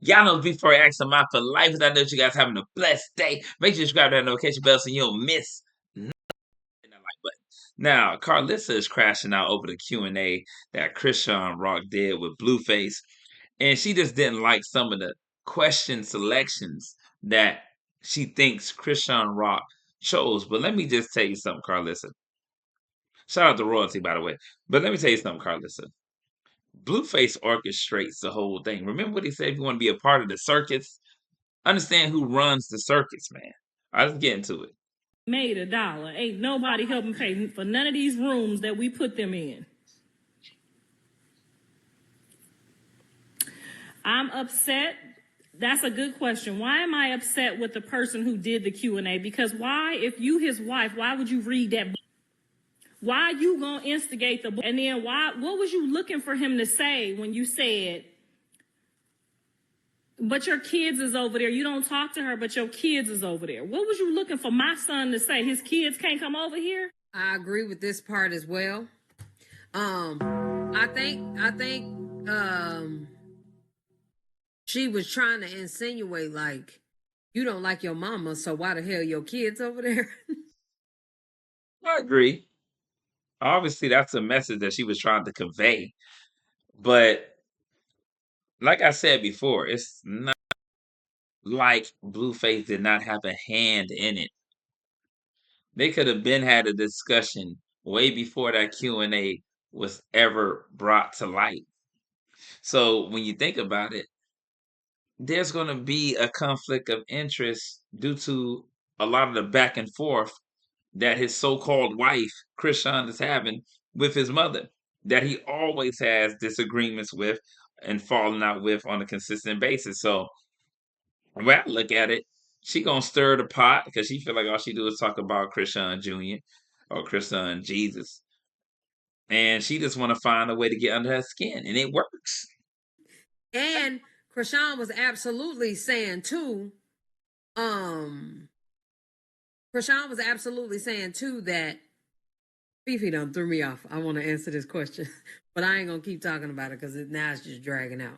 Y'all know before I ask them out for life, I know you guys having a blessed day. Make sure you subscribe to that notification bell so you don't miss nothing that like button. Now, Karlissa is crashing out over the Q&A that Chrisean Rock did with Blueface, and she just didn't like some of the question selections that she thinks Chrisean Rock chose. But let me just tell you something, Karlissa. Shout out to Royalty, by the way. But let me tell you something, Karlissa. Blueface orchestrates the whole thing. Remember what he said? If you want to be a part of the circus, understand who runs the circus, man. All right, let's get into it. Made $1. Ain't nobody helping pay for none of these rooms that we put them in. I'm upset. That's a good question. Why am I upset with the person who did the Q&A? Because why, if you his wife, why would you read that? Why you gonna instigate the? And then why? What was you looking for him to say when you said, but your kids is over there. You don't talk to her, but your kids is over there. What was you looking for my son to say? His kids can't come over here? I agree with this part as well. I think she was trying to insinuate like you don't like your mama, so why the hell your kids over there? I agree. Obviously, that's a message that she was trying to convey. But like I said before, it's not like Blueface did not have a hand in it. They could have been had a discussion way before that Q&A was ever brought to light. So when you think about it, there's going to be a conflict of interest due to a lot of the back and forth that his so-called wife, Chrisean, is having with his mother, that he always has disagreements with and falling out with on a consistent basis. So when I look at it, she gonna stir the pot because she feel like all she do is talk about Chrisean Jr. or Chrisean Jesus. And she just want to find a way to get under her skin, and it works. And Chrisean was absolutely saying too, Chrisean was absolutely saying too that Fifi done threw me off. I want to answer this question, but I ain't gonna keep talking about it because now it's just dragging out.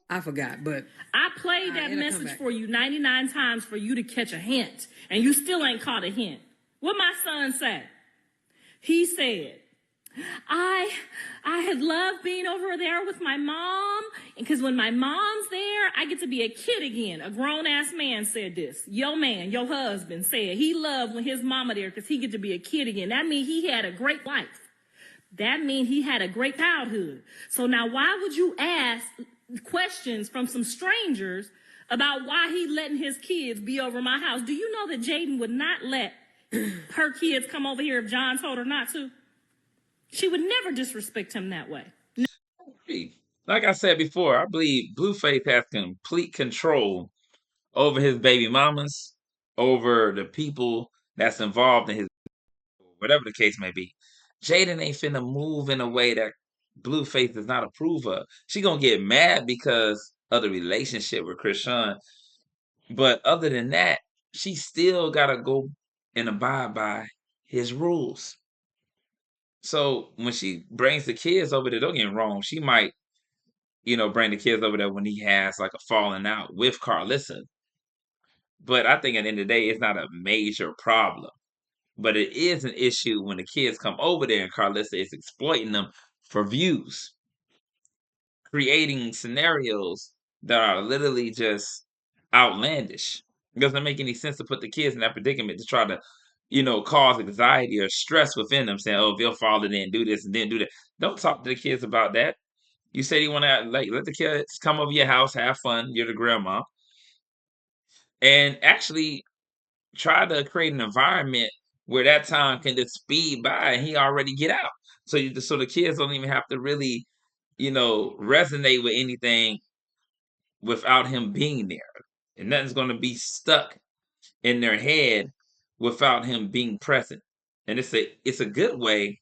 I forgot, but I played that message for you 99 times for you to catch a hint, and you still ain't caught a hint. What my son say? He said, I had loved being over there with my mom, because when my mom's there, I get to be a kid again. A grown-ass man said this. Your man, your husband, said he loved when his mama there because he get to be a kid again. That means he had a great life. That means he had a great childhood. So now why would you ask questions from some strangers about why he letting his kids be over my house? Do you know that Jaden would not let her kids come over here if John told her not to? She would never disrespect him that way. Like I said before, I believe Blueface has complete control over his baby mamas, over the people that's involved in his, whatever the case may be. Jaden ain't finna move in a way that Blueface does not approve of. She gonna get mad because of the relationship with Chrisean. But other than that, she still gotta go and abide by his rules. So when she brings the kids over there, don't get me wrong, she might, bring the kids over there when he has like a falling out with Karlissa. But I think at the end of the day, it's not a major problem. But it is an issue when the kids come over there and Karlissa is exploiting them for views, creating scenarios that are literally just outlandish. It doesn't make any sense to put the kids in that predicament to try to, cause anxiety or stress within them, saying, "Oh, if your father didn't do this and didn't do that." Don't talk to the kids about that. You said you want to like let the kids come over your house, have fun. You're the grandma, and actually try to create an environment where that time can just speed by and he already get out. So the kids don't even have to really, resonate with anything without him being there. And nothing's going to be stuck in their head without him being present. And it's a good way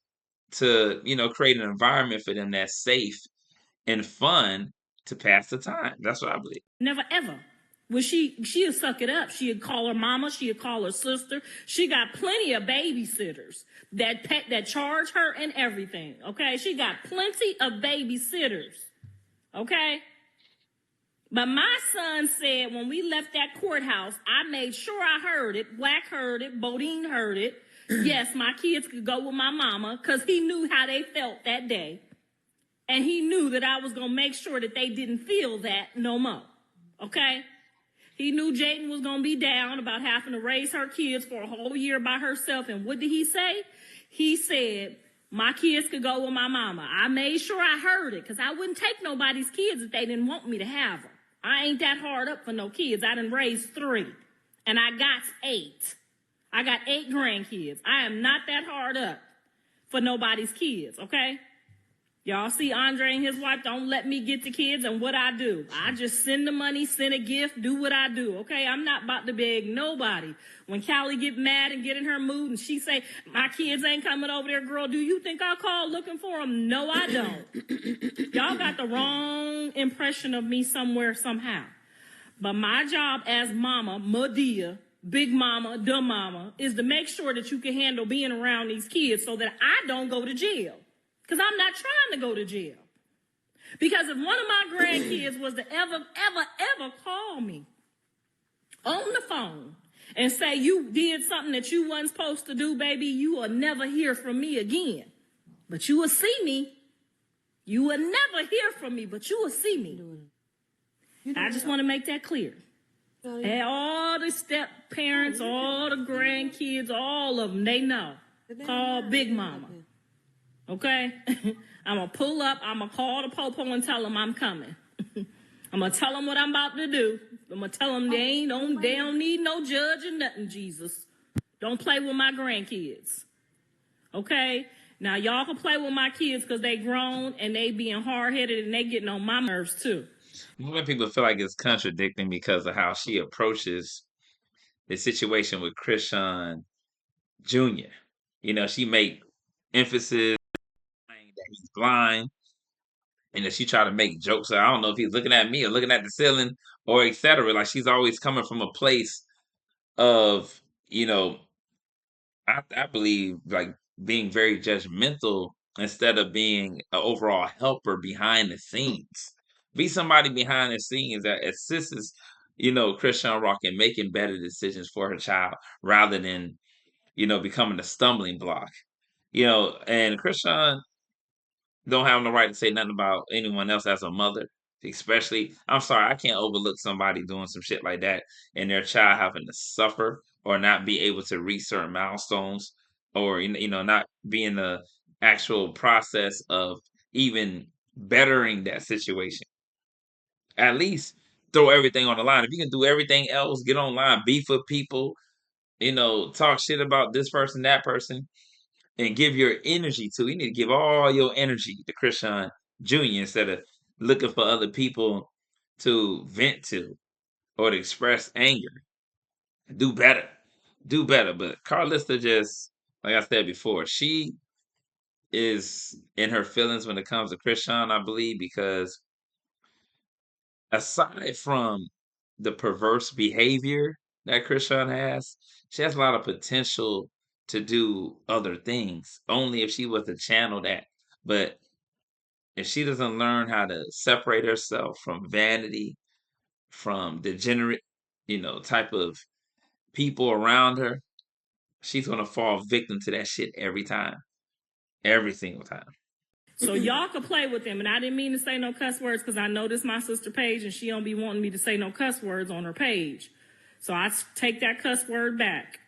to, create an environment for them that's safe and fun to pass the time. That's what I believe. Never ever. Well, she'd suck it up. She'd call her mama. She'd call her sister. She got plenty of babysitters that charge her and everything. Okay, she got plenty of babysitters. Okay? But my son said when we left that courthouse, I made sure I heard it. Black heard it. Bodine heard it. Yes, my kids could go with my mama because he knew how they felt that day. And he knew that I was going to make sure that they didn't feel that no more. Okay? He knew Jaden was going to be down about having to raise her kids for a whole year by herself. And what did he say? He said, my kids could go with my mama. I made sure I heard it because I wouldn't take nobody's kids if they didn't want me to have them. I ain't that hard up for no kids. I done raised 3. And I got 8. I got 8 grandkids. I am not that hard up for nobody's kids, okay? Y'all see Andre and his wife don't let me get the kids, and what I do? I just send the money, send a gift, do what I do, okay? I'm not about to beg nobody. When Callie get mad and get in her mood and she say, my kids ain't coming over there, girl, do you think I'll call looking for them? No, I don't. Y'all got the wrong impression of me somewhere, somehow. But my job as mama, Madea, big mama, dumb mama, is to make sure that you can handle being around these kids so that I don't go to jail. Because I'm not trying to go to jail. Because if one of my grandkids was to ever call me on the phone and say you did something that you wasn't supposed to do, baby, you will never hear from me again. But you will see me. You will never hear from me, but you will see me. I just want to make that clear. And all the step parents, all the grandkids, all of them, they know. Call Big Mama. Okay? I'm going to pull up. I'm going to call the popo and tell them I'm coming. I'm going to tell them what I'm about to do. I'm going to tell them they don't need no judge or nothing, Jesus. Don't play with my grandkids. Okay? Now, y'all can play with my kids because they grown and they being hard-headed and they getting on my nerves, too. When people feel like it's contradicting because of how she approaches the situation with Chrisean Jr. You know, she make emphasis that he's blind and that she try to make jokes. I don't know if he's looking at me or looking at the ceiling or etc. Like she's always coming from a place of, you know, I believe like being very judgmental instead of being an overall helper behind the scenes. Be somebody behind the scenes that assists, you know, Chrisean Rock in making better decisions for her child rather than, you know, becoming a stumbling block. You know, and Chrisean don't have no right to say nothing about anyone else as a mother. Especially, I'm sorry, I can't overlook somebody doing some shit like that and their child having to suffer or not be able to reach certain milestones or, you know, not be in the actual process of even bettering that situation. At least throw everything on the line. If you can do everything else, get online, beef with people, you know, talk shit about this person, that person, and give your energy to. You need to give all your energy to Chrisean Jr. instead of looking for other people to vent to or to express anger. Do better. Do better. But Karlissa just, like I said before, she is in her feelings when it comes to Chrisean, I believe, because aside from the perverse behavior that Chrisean has, she has a lot of potential to do other things. Only if she was to channel that. But if she doesn't learn how to separate herself from vanity, from degenerate, you know, type of people around her, she's gonna fall victim to that shit every time. Every single time. So y'all can play with them. And I didn't mean to say no cuss words because I know this my sister page and she don't be wanting me to say no cuss words on her page. So I take that cuss word back.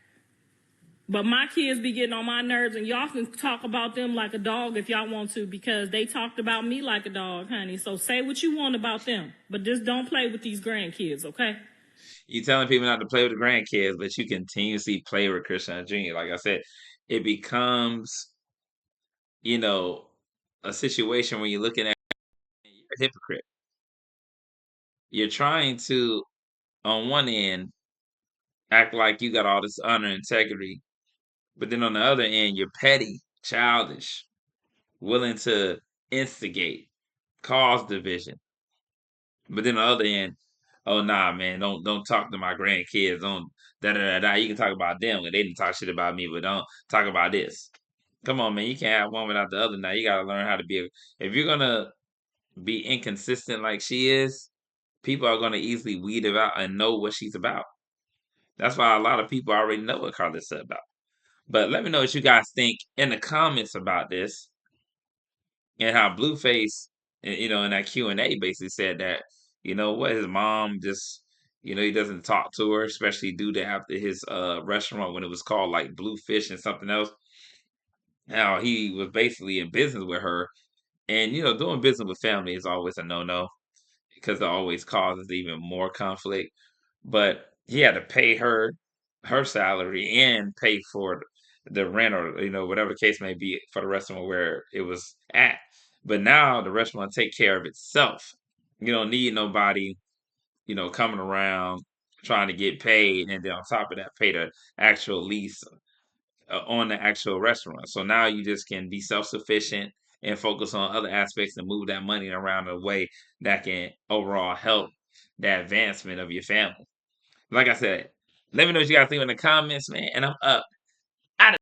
But my kids be getting on my nerves, and y'all can talk about them like a dog if y'all want to, because they talked about me like a dog, honey. So say what you want about them, but just don't play with these grandkids, okay? You telling people not to play with the grandkids, but you continuously play with Chrisean Jr. Like I said, it becomes, you know, a situation where you're looking at you're a hypocrite. You're trying to, on one end, act like you got all this honor and integrity, but then on the other end, you're petty, childish, willing to instigate, cause division. But then on the other end, oh nah, man, don't talk to my grandkids. Don't da da da da. You can talk about them, and they didn't talk shit about me, but don't talk about this. Come on, man, you can't have one without the other. Now you gotta learn how to be. If you're gonna be inconsistent like she is, people are going to easily weed it out and know what she's about. That's why a lot of people already know what Karlissa about. But let me know what you guys think in the comments about this, and how Blueface, in that Q&A basically said that, what, his mom just, he doesn't talk to her, especially due to after his restaurant when it was called like Bluefish and something else. Now he was basically in business with her, and doing business with family is always a no-no because it always causes even more conflict. But he had to pay her salary and pay for the rent, or whatever the case may be, for the restaurant where it was at. But now the restaurant take care of itself. You don't need nobody, coming around trying to get paid, and then on top of that, pay the actual lease on the actual restaurant. So now you just can be self sufficient and focus on other aspects and move that money around in a way that can overall help the advancement of your family. Like I said, let me know what you guys think in the comments, man. And I'm up.